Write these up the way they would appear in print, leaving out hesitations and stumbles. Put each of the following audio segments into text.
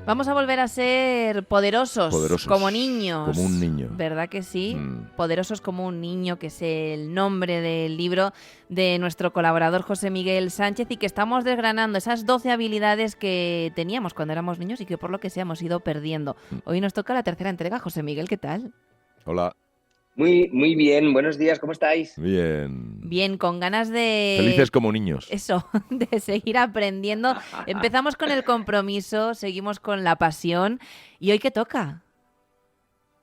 Vamos a volver a ser poderosos como niños. Como un niño. ¿Verdad que sí? Poderosos como un niño, que es el nombre del libro de nuestro colaborador José Miguel Sánchez, y que estamos desgranando esas 12 habilidades que teníamos cuando éramos niños y que por lo que sea hemos ido perdiendo. Hoy nos toca la tercera entrega. José Miguel, ¿qué tal? Hola. Muy bien, buenos días, ¿cómo estáis? Bien. Bien, con ganas de... Felices como niños. Eso, de seguir aprendiendo. Empezamos con el compromiso, seguimos con la pasión. ¿Y hoy qué toca?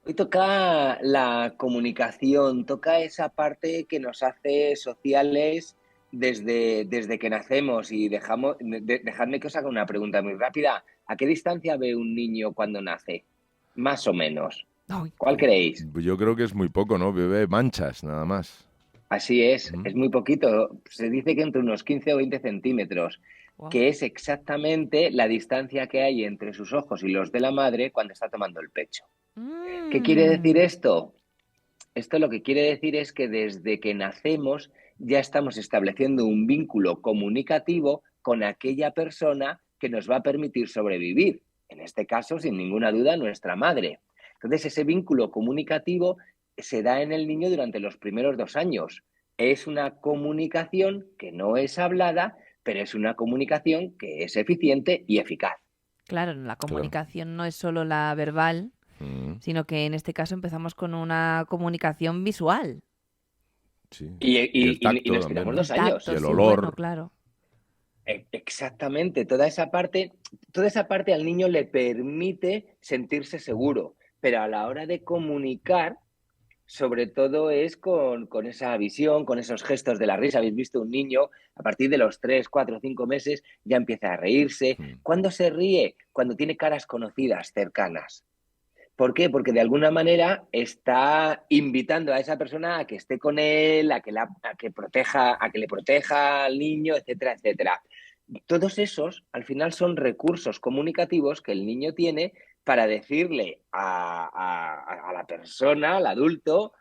Hoy toca la comunicación, toca esa parte que nos hace sociales desde que nacemos. Y dejadme que os haga una pregunta muy rápida. ¿A qué distancia ve un niño cuando nace? Más o menos. Ay. ¿Cuál creéis? Yo creo que es muy poco, ¿no? Bebé manchas, nada más. Así es muy poquito. Se dice que entre unos 15 o 20 centímetros, Wow. que es exactamente la distancia que hay entre sus ojos y los de la madre cuando está tomando el pecho. ¿Qué quiere decir esto? Esto lo que quiere decir es que desde que nacemos ya estamos estableciendo un vínculo comunicativo con aquella persona que nos va a permitir sobrevivir. En este caso, sin ninguna duda, nuestra madre. Entonces, ese vínculo comunicativo se da en el niño durante los primeros 2 años. Es una comunicación que no es hablada, pero es una comunicación que es eficiente y eficaz. Claro, la comunicación no es solo la verbal, sino que en este caso empezamos con una comunicación visual. Sí. Y el tacto nos también, tiramos ¿no? 2 años. Y el Sí, olor. bueno, claro. Exactamente, toda esa parte al niño le permite sentirse seguro, pero a la hora de comunicar, sobre todo es con esa visión, con esos gestos de la risa. Habéis visto un niño, a partir de los 3, 4, 5 meses, ya empieza a reírse. ¿Cuándo se ríe? Cuando tiene caras conocidas, cercanas. ¿Por qué? Porque de alguna manera está invitando a esa persona a que esté con él, a que le proteja al niño, etcétera, etcétera. Todos esos, al final, son recursos comunicativos que el niño tiene para decirle a la persona, al adulto,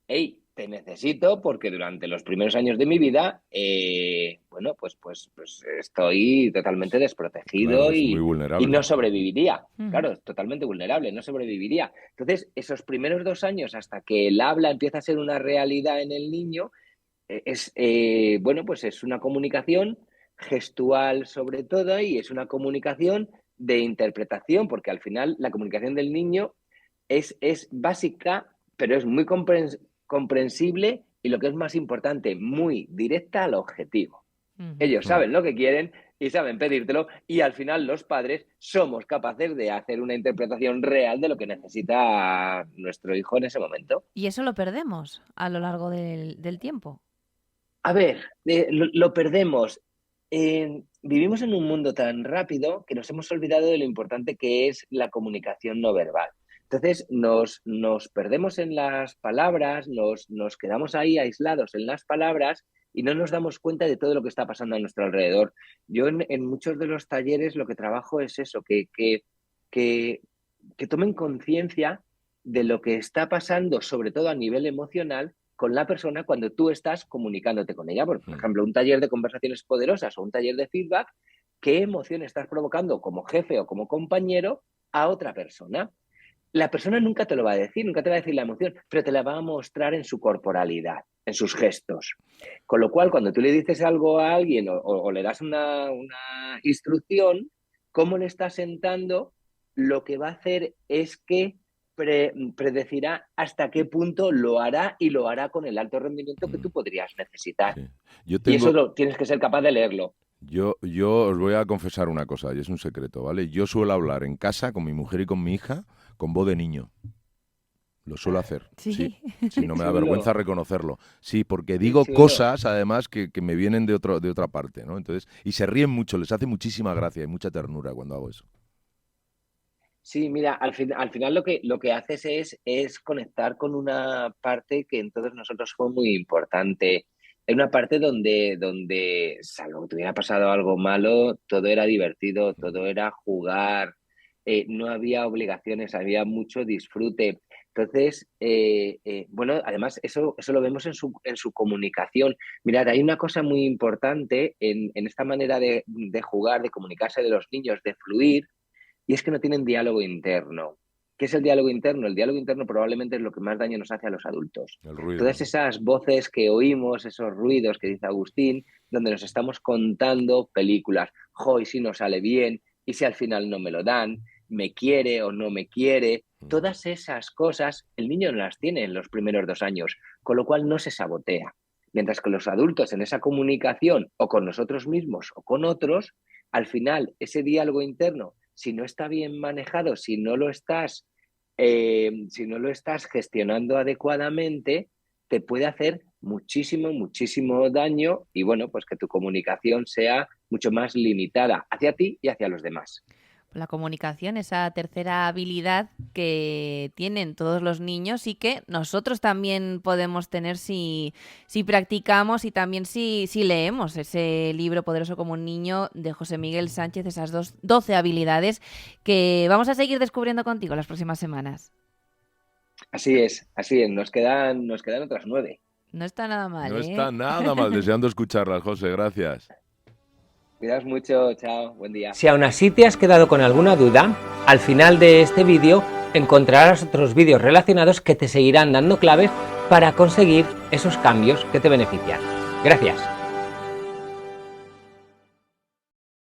hey, te necesito porque durante los primeros años de mi vida, pues estoy totalmente desprotegido Claro, es muy y vulnerable. no sobreviviría. Claro, es totalmente vulnerable, no sobreviviría. Entonces, esos primeros 2 años, hasta que el habla empieza a ser una realidad en el niño, pues es una comunicación gestual sobre todo, y es una comunicación de interpretación, porque al final la comunicación del niño es básica, pero es muy comprensible y, lo que es más importante, muy directa al objetivo. Ellos saben lo que quieren y saben pedírtelo, y al final los padres somos capaces de hacer una interpretación real de lo que necesita nuestro hijo en ese momento. Y eso lo perdemos a lo largo del tiempo. A ver, lo perdemos. Vivimos en un mundo tan rápido que nos hemos olvidado de lo importante que es la comunicación no verbal. Entonces nos perdemos en las palabras, nos quedamos ahí aislados en las palabras y no nos damos cuenta de todo lo que está pasando a nuestro alrededor. Yo en muchos de los talleres lo que trabajo es eso, que, que tomen conciencia de lo que está pasando, sobre todo a nivel emocional, con la persona cuando tú estás comunicándote con ella. Por ejemplo, un taller de conversaciones poderosas o un taller de feedback, ¿qué emoción estás provocando como jefe o como compañero a otra persona? La persona nunca te lo va a decir, nunca te va a decir la emoción, pero te la va a mostrar en su corporalidad, en sus gestos. Con lo cual, cuando tú le dices algo a alguien o le das una instrucción, cómo le estás sentando, lo que va a hacer es que predecirá hasta qué punto lo hará, y lo hará con el alto rendimiento que tú podrías necesitar. Sí. Y eso tienes que ser capaz de leerlo. Yo os voy a confesar una cosa, y es un secreto, ¿vale? Yo suelo hablar en casa con mi mujer y con mi hija con voz de niño. Lo suelo hacer. Sí. Sí, no me da vergüenza reconocerlo. Sí, porque digo chulo. cosas, además, que me vienen de otra parte, ¿no? Entonces, y se ríen mucho, les hace muchísima gracia y mucha ternura cuando hago eso. Sí, mira, al final lo que haces es conectar con una parte que en todos nosotros fue muy importante. Hay una parte donde, salvo que te hubiera pasado algo malo, todo era divertido, todo era jugar, no había obligaciones, había mucho disfrute. Entonces, además eso lo vemos en su comunicación. Mirad, hay una cosa muy importante en esta manera de jugar, de comunicarse de los niños, de fluir, y es que no tienen diálogo interno. ¿Qué es el diálogo interno? El diálogo interno probablemente es lo que más daño nos hace a los adultos. El ruido. Todas esas voces que oímos, esos ruidos que dice Agustín, donde nos estamos contando películas. Jo, y si no sale bien, y si al final no me lo dan, me quiere o no me quiere. Todas esas cosas el niño no las tiene en los primeros 2 años, con lo cual no se sabotea. Mientras que los adultos en esa comunicación, o con nosotros mismos o con otros, al final ese diálogo interno, si no está bien manejado, si no lo estás gestionando adecuadamente, te puede hacer muchísimo, muchísimo daño y bueno, pues que tu comunicación sea mucho más limitada hacia ti y hacia los demás. La comunicación, esa tercera habilidad que tienen todos los niños y que nosotros también podemos tener si practicamos y también si leemos ese libro Poderoso como un niño de José Miguel Sánchez, esas 12 habilidades que vamos a seguir descubriendo contigo las próximas semanas. Así es. Nos quedan otras 9. No está nada mal, No está nada mal, deseando escucharlas, José, gracias. Cuidaos mucho, chao, buen día. Si aún así te has quedado con alguna duda, al final de este vídeo encontrarás otros vídeos relacionados que te seguirán dando claves para conseguir esos cambios que te benefician. Gracias.